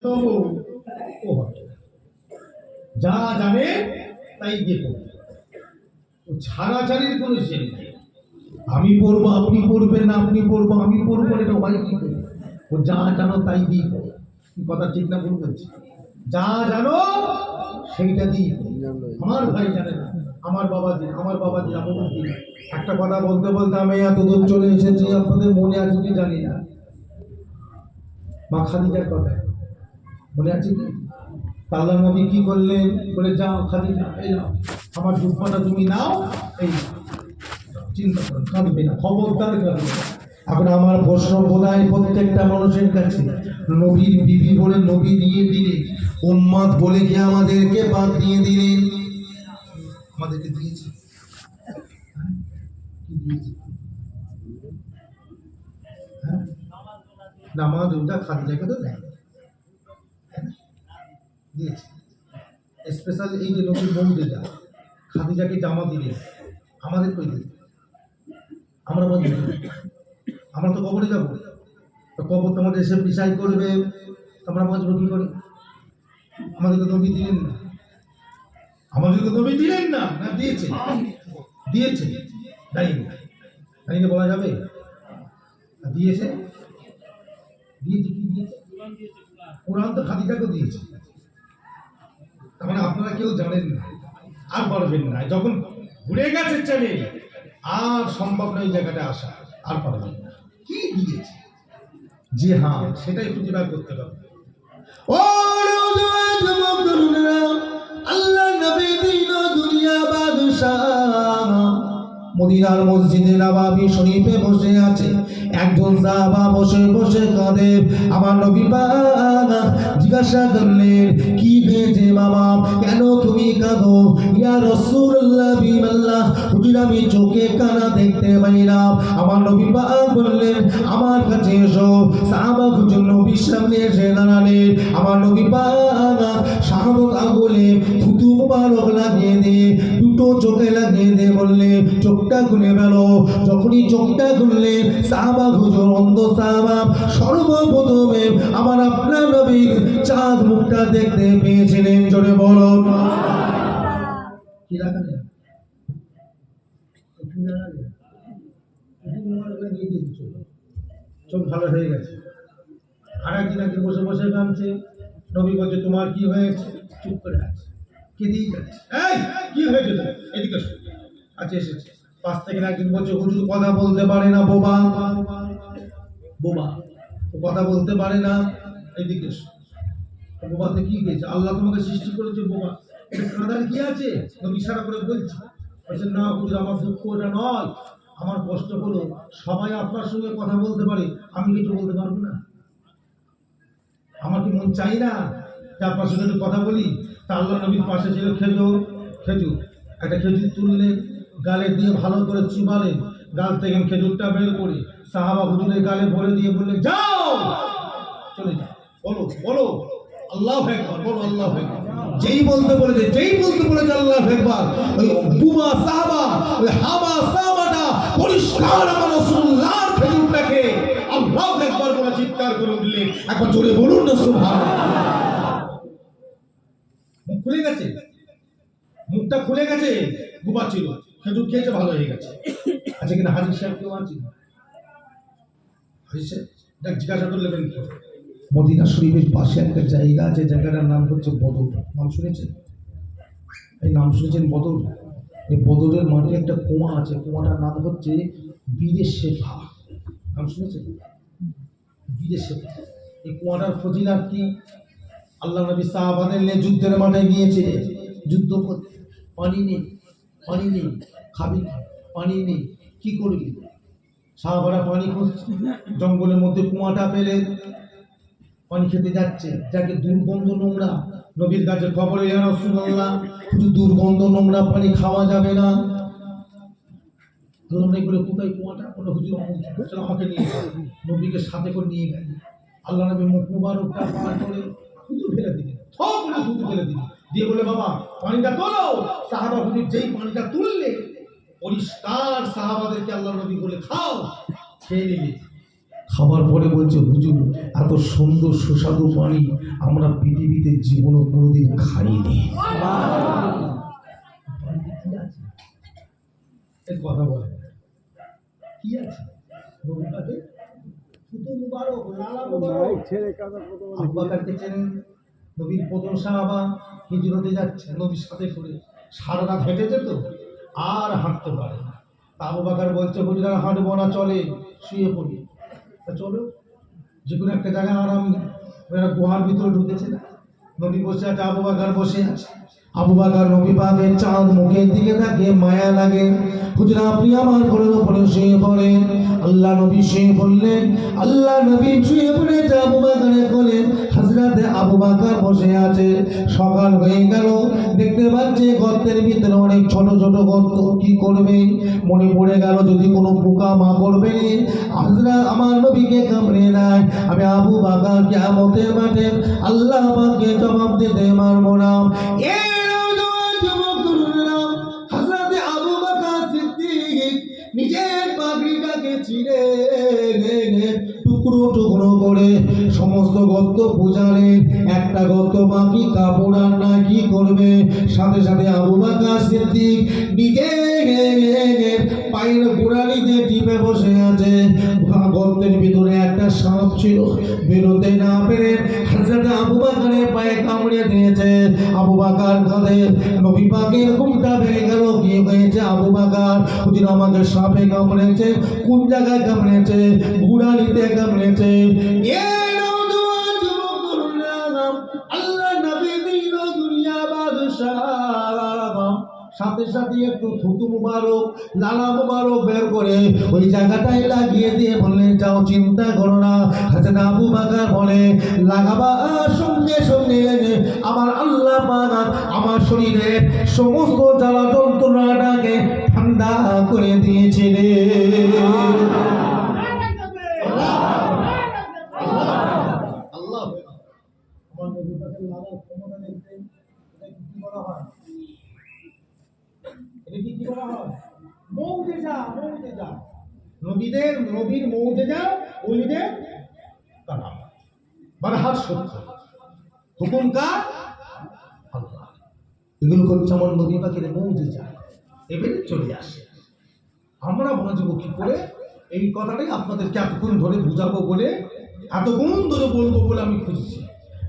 ও যা জানে তাই দিয়ে পড়বে, ও ছাড়াছাড়ির কোনো জিনিস নেই। আমি পড়বো আপনি পড়বেন না, আপনি পড়বো আমি পড়বো, এটা হয় কি করে? ও যা জানো তাই দিয়ে পড়ো। কথা ঠিক না ভুল বলছি? যা জানো সেইটা দিয়ে পড়ো। আমার ভাই জানে না, আমার বাবাজি আমল কি। একটা কথা বলতে বলতে আমি এত দূর চলে এসেছি, আপনাদের মনে আছে কি জানি না, মা খাদিজার কথা মনে আছে কি? আল্লাহর নবী কি করলেন? বলে যাও খাদিজা, এই নাও আমার জুব্বাটা তুমি নাও, এই চিন্তা করো, কাঁদবে না, খবরদার কাঁদবে না। এখন আমার প্রশ্ন বোধহয় প্রত্যেকটা মানুষের কাছে, নবীর বিবি বলে নবী দিয়ে দিলেন, উম্মত বলে কি আমাদেরকে বাদ দিয়ে দিলেন? আমাদেরকে দিয়েছে কি দিয়েছে? হ্যাঁ, নামাজ ওটা খাদিজাকে তো দেয় দিয়েছে। স্পেশাল এই যে নবীর মন্দিরটা খাদিজাকে জামা দিলেন, আমাদের কই দিলেন? আমরা বলি আমরা তো কবরে যাবো, কবর তোমাদের এসে ডিসাইড করবে, আমরা বাঁচবো কি করে? আমাদেরকে নবী দিলেন না, আমাদেরকে নবী দিলেন না, না দিয়েছে? দিয়েছে, দেয়নি, দেয়নি বলা যাবে? দিয়েছে, দিয়েছে কি দিয়েছে? কোরআন তো খাদিজাকে দিয়েছে। তার মানে আপনারা কেউ জানেন না, আর পারবেন না, যখন ঘুরে গেছে চ্যানেল আর সম্ভব নয় জায়গাটা আসা, আর পারবেন না। কি দিয়েছে? জি হ্যাঁ, সেটাই খুঁজে বার করতে হবে। ও আল্লাহ নবী দিন দুনিয়া বাদশাহ মদিনার মসজিদে নববী শরীফে বসে আছে, একজন সাহাবা বসে বসে কাঁদে। আমার নবী পাক জিজ্ঞাসা করলেন, কি হয়েছে বাবা, কেন তুমি কাঁদো? ইয়া রাসূলুল্লাহ বিমাল্লাহ, হুজুর আমি চোখে কানা দেখতে পাই না। আমার নবী পাক বললেন, আমার কাছে এসো। সাহাবা হুজুর নবীর সামনে এসে দাঁড়ালেন। আমার নবী পাক শাহাবত আঙ্গুলে থুতু মুবারক লাগিয়ে দিয়ে দুটো চোখে লাগিয়ে দিয়ে বললেন, চোখটা খুলে ফেলো। যখনই চোখটা খুললে সাহাবা হুজুর অন্ধ সাহাবা সর্বপ্রথমে আমার আপনার নবীর চাঁদ মুখটা দেখতে পেয়েছিলেন। জোরে বলো কি লাগালেন? চোখ ভালো হয়ে গেছে। আর একদিন একদিন বসে বসে কাঁদছে। নবী বলছে, তোমার কি হয়েছে? চুপ করে আছে, কেঁদেই যাচ্ছে। এই কি হয়েছে তোর? এদিকে আচ্ছা এসেছে। পাশ থেকে একদিন বলছে, হুজুর কথা বলতে পারে না, বোবা বোবা, কথা বলতে পারে না, এদিকে বোবাতে কি হয়েছে? আল্লাহ তোমাকে সৃষ্টি করেছে বোবা, কাঁদার কি আছে? নবী ইশারা করে বলছে, বলছে না হুজুর আমার দুঃখ ওটা নয়, আমার কষ্ট হলো সবাই আপনার সঙ্গে কথা বলতে পারে, আমি কিছু বলতে পারবো না। আমার কি মন চাই না যে আপনার সঙ্গে একটু কথা বলি? তা আল্লাহ নবীর পাশে ছিল খেজুর, একটা খেজুর তুললেন, গালে দিয়ে ভালো করে চিবালেন, গাল থেকে খেজুরটা বের করে সাহাবা হুজুরের গালে ভরে দিয়ে বললেন, যাও চলে যাও, বলো বলো আল্লাহু আকবার, বলো আল্লাহু আকবার। যেই বলতে বলেছে আল্লাহু আকবার, ওই বুবা সাহাবা, ওই হাবা সাহাবাটা পরিষ্কার আমার রাসূলুল্লাহর খেজুরটাকে আল্লাহু আকবার বলে চিৎকার করে উঠলেন। একবার জোরে বলুন না সুবহানাল্লাহ। মুখ খুলে গেছে, মুখটা খুলে গেছে, বুবা ছিল, খেজুর খেয়েছে, ভালো হয়ে গেছে। আচ্ছা কিনা হাজির সাহেব কেউ আছে? হাজির সাহেব জিজ্ঞাসা করলে মদিনা শরীফের পাশে একটা জায়গা আছে, জায়গাটার নাম হচ্ছে বদর। নাম শুনেছেন? এই নাম শুনেছেন বদর? এই বদরের মাঠে একটা কুয়া আছে, কুয়াটার নাম হচ্ছে বীরে শেফা। নাম শুনেছেন? বীরে শেফা। এই কুয়াটার ফজিলাত কি? আল্লাহ নবী সাহাবাদের নিয়ে যুদ্ধের মাঠে গিয়েছে, যুদ্ধ করতে, পানি নেই, খাবি পানি নেই, কি করবি? সাহাবারা পানি খুঁজছে, জঙ্গলের মধ্যে কুয়াটা পেলে পানি খেতে যাচ্ছে, যাকে দুর্গন্ধ নোংরা। নবীর কাছে খবর, ইয়া রাসূলুল্লাহ দুর্গন্ধ নোংরা পানি খাওয়া যাবে না। কোথায় কুয়াটা? হুজুর আমাকে নিয়ে নবীকে সাথে করে নিয়ে গেল। আল্লাহ নবী মুখ মুবারকটা পার করে থুতু ফেলে দিলেন, থুতু ফেলে দিলেন, দিয়ে বলে, বাবা পানিটা তোলো। সাহাবা হুজুর যেই পানিটা তুললে পরিষ্কার, সাহাবাদেরকে আল্লাহ নবী বলে, খাও, খেয়ে নিলে। খাবার পরে বলছে, হুজুর এত সুন্দর সুস্বাদু পানি আমরা পৃথিবীতে জীবনে কোনোদিন খাইনি। এই কথা বলে কি আছে? নবীটাকে ফুতু মুবারক, লালা মুবারক। আবু বকরকে চেনেন? নবীর প্রথম সাহাবা, হিজরতে যাচ্ছে নবীর সাথে করে, সারা রাত হেঁটেছে তো আর হাঁটতে পারে না। তা আবু বকর বলছে, হুজুর আর হাঁটবো না, চলে শুয়ে পড়ি। তা চলো, যে কোনো একটা জায়গায় আরাম। ওরা গুহার ভিতরে ঢুকেছে না, নবী বসে আছে, আবু বকর বসে আছে। আবু বকর নবী পাকের চাঁদ মুখের দিকে তাকিয়ে মায়া লাগে। হুজুর আপনি আমার কোলের উপরে শুয়ে পড়েন। আল্লাহ নবী শুয়ে পড়লেন। আল্লাহ নবী শুয়ে পড়েছে আবু বকরের কোলে। হযরতে আবু বকর বসে আছে। সকাল হয়ে গেল, দেখতে পাচ্ছে গর্তের ভিতরে অনেক ছোট ছোট গর্ত। কি করবে? মনে পড়ে গেল যদি কোনো পোকা মাকড় বেরিয়ে হযরত আমার নবীকে কামড়ে নেয়, আমি আবু বকর কিয়ামতের মাঠে আল্লাহ পাককে জবাব দিতে পারবো না। হযরতে আবু বকর সিদ্দিক নিজের পাগড়িটাকে ছিঁড়ে টুকরো টুকরো করে সমস্ত গর্ত বুঝালেন। একটা গর্ত বাকি কাপড় আর না, কি করবে? সাথে সাথে আবু বকর সিদ্দিক নিজের পায়ের গোড়ালিতে টিপে বসে আছে। গর্তের ভিতরে একটা সাপ ছিল, বেরোতে না পেরে হযরত আবু বকরের পায়ে কামড়ে দিয়েছে। আবু বকর কাঁদে। নবী পাকের ঘুমটা ভেঙে গেল। কি হয়েছে আবু বকর? হুজুর আমাকে সাপে কামড়েছে। কোন জায়গায় কামড়েছে? গোড়ালিতে কামড়েছে। আল্লাহ নবী দিল দুনিয়া বাদশাহ। সাথে সাথে একটু থুতু মুবারক, লালা মুবারক বের করে ওই জায়গাটাই লাগিয়ে দিয়ে বললেন, যাও চিন্তা করো না। হযরত আবু বকর বলে, লাগাবার সঙ্গে সঙ্গে আমার আল্লাহ পাক আমার শরীরের সমস্ত জ্বালা যন্ত্রণাটাকে ঠান্ডা করে দিয়েছিলেন। আল্লাহ আমার নবীকে লাগার ক্ষমতা দেখতেন। এটা কি বলা হয়? এটা কি বলা হয়? মুজিজা, মুজিজা। নবীর মুজিজা, ওলিদের কারামত। বারহাত সত্য। হুকুম কার? আল্লাহ। এগুলো হচ্ছে আমার নবী পাকের মুজিজা। এবারে চলে আসে। আমরা বুঝবো কি করে? এই কথাটাই আপনাদেরকে এতক্ষণ ধরে বুঝাবো বলে, এতক্ষণ ধরে বলবো বলে আমি খুঁজছি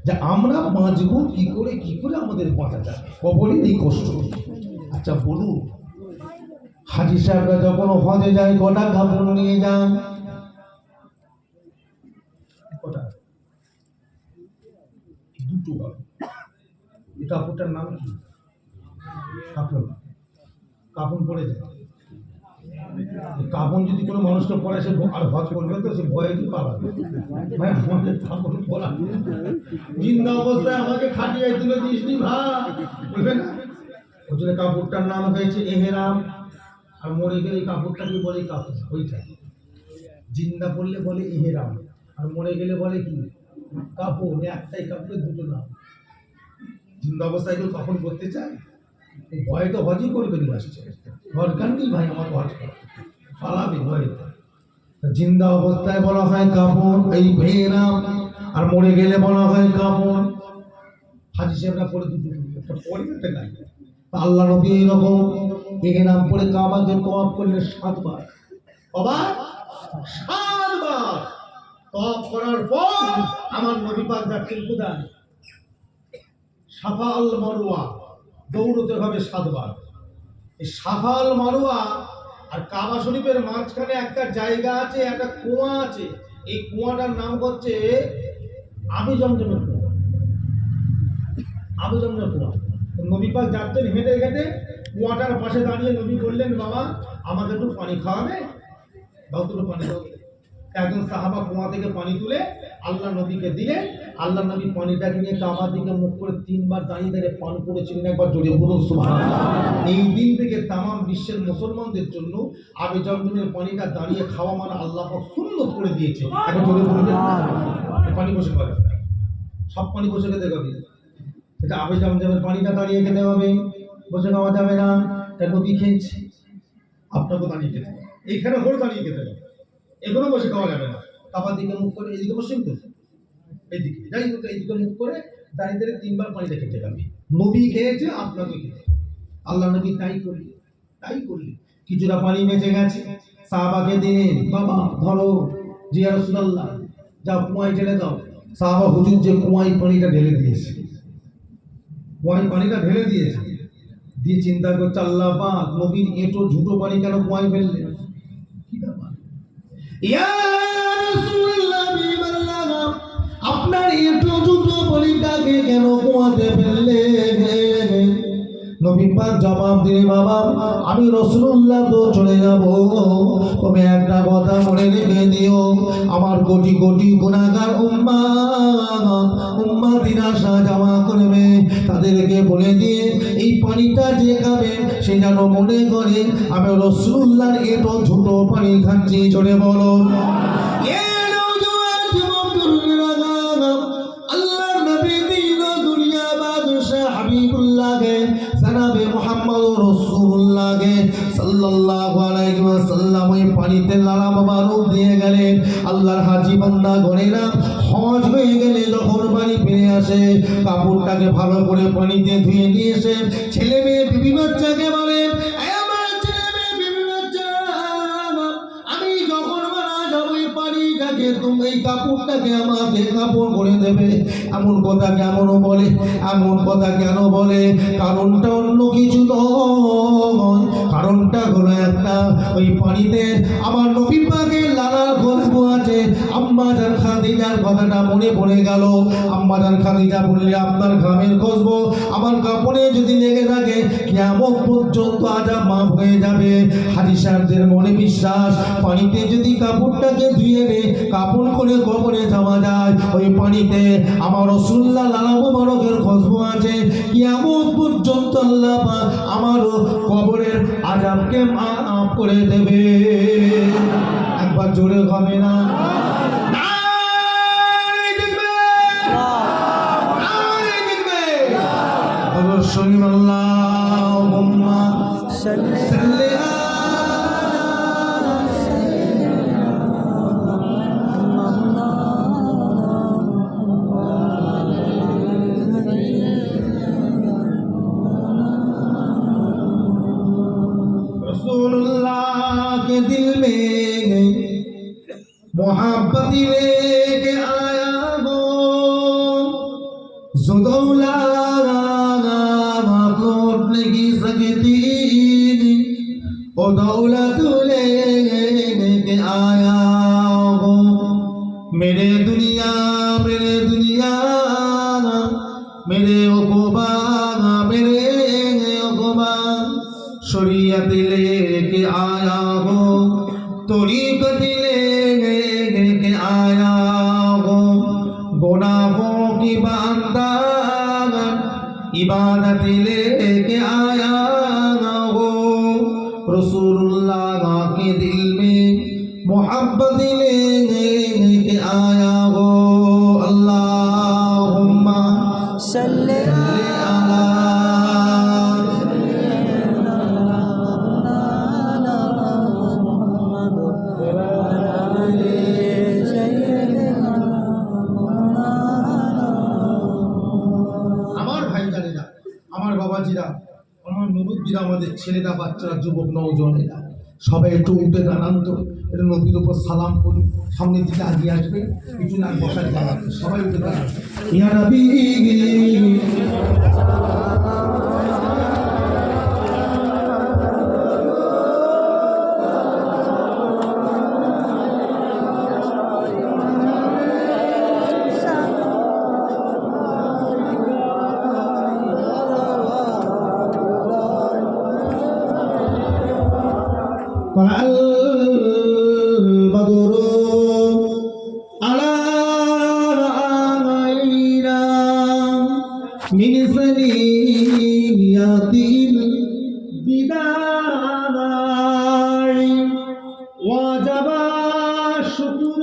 যে আমরা বাঁচবো কি করে, কি করে আমাদের বাঁচা যায়, কবরের এই কষ্ট। আচ্ছা বলুন, হাজি সাহেবরা যখন হজে যায় কটা কাপড় নিয়ে যান? কটা? দুটো কাপড়। এই কাপড়টার নাম কি? কাপড়। কাপড় পরে যায়। কাপড় যদি কোনো মানুষকে পরে সে আর হজ করবে তো সে ভয়ে কি পালাবে? ভাই আমাদের কাপড় পরা জিন্দা অবস্থায় আমাকে খাটিয়ে তুলে দিসনি ভাই, বলবে না? ওই জন্য কাপড়টার নাম হয়েছে এহেরাম। আর মরে গেলে কাপড়টাকে বলে কাপড়। ওইটা জিন্দা পড়লে বলে এহেরাম, আর মরে গেলে বলে কি? কাপড়। একটাই কাপড়ের দুটো নাম। জিন্দা অবস্থায় কেউ কাপড় করতে চায়? ভয়ে তো হজই করবে নিয়ে আসছে, দরকার নেই ভাই আমার হজ করা, পালাবে ভয়ে। জিন্দা অবস্থায় বলা হয় কাপড়, এই এহেরাম। আর মরে গেলে বলা হয় কাপড়। হাজি সাহেবরা পরে দুটো, একটা পরে একটা গায়ে। আল্লাহ নবী এরকম এহেরাম পরে কাবাকে তওয়াফ করলেন 7 বার। কবার? 7 বার তওয়াফ করার পর আমার নবী পাক যাচ্ছেন কোথায়? সাফা আল মারওয়া। দৌড়তে হবে 7 বার। এই সাফা আল মারওয়া আর কাবা শরীফের মাঝখানে একটা জায়গা আছে, একটা কুয়া আছে। এই কুয়াটার নাম হচ্ছে আবু জমজমের কুয়া। আবু জমজমের কুয়া। নবী পাক যাচ্ছেন হেঁটে হেঁটে, কুয়াটার পাশে দাঁড়িয়ে নবী বললেন, বাবা আমাকে একটু পানি খাওয়াবে? দাও দুটো পানি দাও। একজন সাহাবা কুয়া থেকে পানি তুলে আল্লাহ নবীকে দিলে, আল্লাহ নবী পানিটাকে নিয়ে কাবার দিকে মুখ করে 3 বার দাঁড়িয়ে দাঁড়িয়ে পান করেছিলেন। একবার জোরে বলুন সুবহানাল্লাহ। এই দিন থেকে তামাম বিশ্বের মুসলমানদের জন্য আবে জমজমের পানিটা দাঁড়িয়ে খাওয়া মানে আল্লাহ পাক সুন্নত করে দিয়েছে। একবার জোরে বলুন। পানি বসে খাওয়া যাবে না, সব পানি বসে খেতে হবে। এটা আবে জমজমের পানিটা দাঁড়িয়ে খেতে হবে, বসে খাওয়া যাবে না। কেন? নবী খেয়েছে, আপনাকেও দাঁড়িয়ে খেতে হবে। এইখানে হল দাঁড়িয়ে খেতে হবে, এগুলো বসে খাওয়া যাবে না। কাবার দিকে মুখ করে, এদিকে পশ্চিম তো, এইদিকে যাই হোক, এইদিকে মুখ করে দাঁড়িয়ে দাঁড়িয়ে 3 বার পানিটা খেতে যাবে। নবী খেয়েছে, আপনাকে খেতে, আল্লাহ নবী তাই করলি। কিছুটা পানি বেঁচে গেছে, সাহাবাকে দিলেন, বাবা ধরো, জিয়া রাসূলুল্লাহ যাও কুয়ায় ঢেলে দাও। সাহাবা হুজুর যে কুয়ায় পানিটা ঢেলে দিয়েছে, দিয়ে চিন্তা করছে, আল্লাহ পাক নবীর এঁটো ঝুটো পানি কেন কুয়ায় ফেললেন, কি ব্যাপার? ইয়া রাসূলুল্লাহ, আপনার এঁটো ঝুটো পানিটাকে কেন কুয়াতে ফেললেন? নবী পাক জবাব দিলেন, বাবা আমি রাসূলুল্লাহ তো চলে যাব, তবে একটা কথা মনে রেখে দিও, আমার কোটি কোটি গুনাহগার উম্মাতিরা আসা যাওয়া করবে, তাদেরকে বলে দিয়ে এই পানিটা যে খাবে সে যেন মনে করে আমি রাসূলুল্লাহর এঁটো ছোট পানি খাচ্ছি। চলে বলো আল্লাহর নবী দিন দুনিয়া বাদশা হাবিবুল্লাহকে জানাবে মুহাম্মদ রাসূলুল্লাহকে সাল্লাল্লাহু আলাইহি ওয়াসাল্লাম ওই পানিতে লালা মোবারক দিয়ে গেলেন। আল্লাহর হাজী বান্দা গণেরা হজ হয়ে গেলে যখন বাড়ি ফিরে আসে, কাপড়টাকে ভালো করে পানিতে ধুয়ে নিয়ে এসে ছেলে মেয়ে বিবি বাচ্চাকে বলে, আমার ছেলে মেয়ে বিবি বাচ্চা, আমি যখন মারা যাবো এই পানিটাকে তুমি এই কাপড়টাকে আমাকে কাপড় করে দেবে। এমন কথা কেন বলে? কারণটা অন্য কিছু নয়, কারণটা হলো একটা, ওই পানিতে আমার নবী পাকের লালার খুশবু আছে। আম্মা জান খাদিজার কথাটা মনে পড়ে গেল। আম্মা জান খাদিজা বললে, আপনার ঘামের খুশবু আমার কাপড়ে যদি লেগে থাকে কিয়ামত পর্যন্ত আযাব মাফ হয়ে যাবে। হাজী সাহেবদের মনে বিশ্বাস, পানিতে যদি কাপড়টাকে ধুয়ে নে কাপড় করে কবরে যাওয়া যায়, ওই পানিতে আমার রাসূলুল্লাহ লালা মোবারকের খুশবু আছে। কিয়ামত পর্যন্ত আল্লাহ পাক আমার কবরের আযাবকে মাফ করে দেবে। একবার জোরে হবে না? আল্লাহুম্মা সাল্লি के दिल में मोहब्बत लेके आया हो, जो दौलत लौट नहीं सकती, वो दौलत लेके आया हो। मेरे दुनिया मेरे उक़बा शरीयत लेके आया हो, तरीक़त लेके आया हो। गुनाहों की बंदा इबादत लेके आया हो। रसूलुल्लाह के दिल में मोहब्बत लेके आया हो। अल्लाहुम्मा सल्ली अला বাবাজিরা, আমার মুরব্বীরা, আমাদের ছেলেরা, বাচ্চারা, যুবক নওজওয়ানেরা সবাই একটু উঠে দাঁড়ান তো, এটা নবীর উপর সালাম করি। সামনের দিকে আগিয়ে আসবে, কিছু না বসার জায়গা, সবাই উঠে দাঁড়ান। ইয়া নবী البدر علينا من ثنيات الوداع وجب الشكر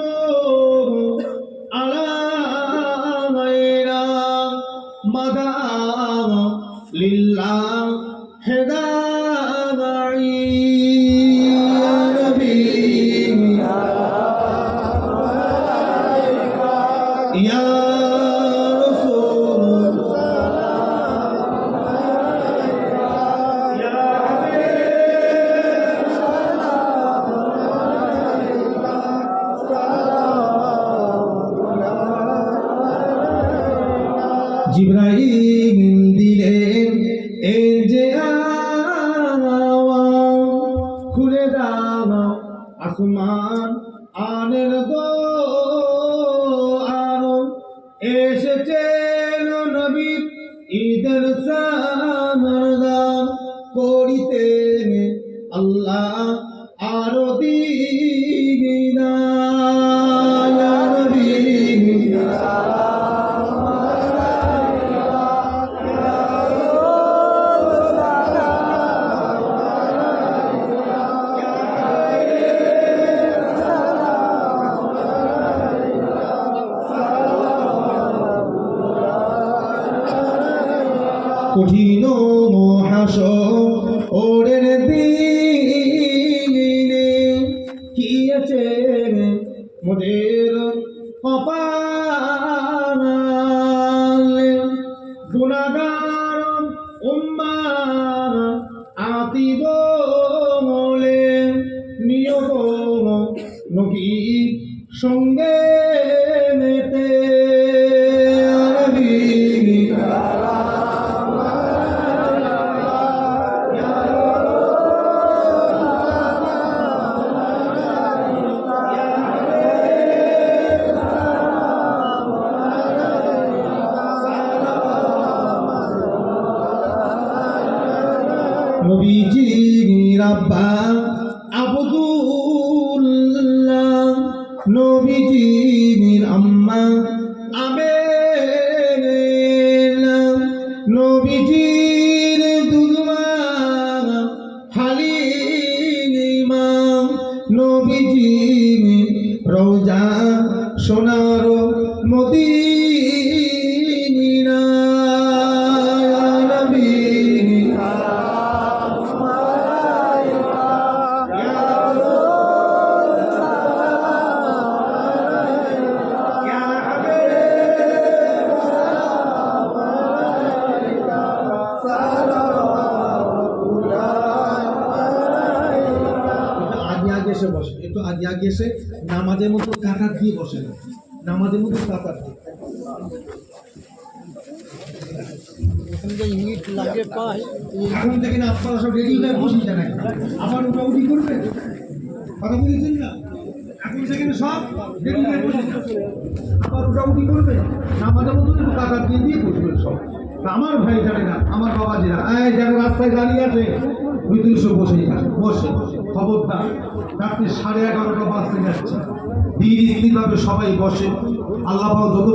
علينا مدى لله هداعي জিবরাইল দিলেন এই যে আওয়াজ, খুলে দাও আসমান আনের দ্বার, এসেছেন নবী ঈদের সামরদান করিতেন আল্লাহ আরো দিদার। ইয়া নবী কঠিন মহাশরের দিনে কি আছে মোদের কপালে, গুনাহগার উম্মাহ আতিব বলে নিয়োগ নবীর সঙ্গে মেতে। নবীজির আব্বা আব্দুল্লাহ, নবীজির আম্মা আমেনা, নবীজির দুধমা হালিমা, নবীজির রওজা সোনার মদিনা। এসে বসে একটু আগে আগে এসে নামাজের মতো কাতার দিয়ে বসে, নামাজের মতো কাতার দিয়ে। এখন থেকে না আপনারা সব রেডি হয়ে বসে যান, আবার উঠাউঠি করবে, কথা বলেছেন না? এখন সেখানে সব রেডি হয়ে বসে যান, আবার উঠাউঠি করবে, নামাজের মতো একটু কাতার দিয়ে দিয়ে বসবে সব। আমার ভাই জানে না, আমার বাবাজিরা যারা রাস্তায় দাঁড়িয়ে আছে ভিতরে সব বসে বসে খবরদার, রাত্রি 11:30 বাজতে যাচ্ছে, ধীরে ধীরে ভাবে সবাই বসে। আল্লাহ যত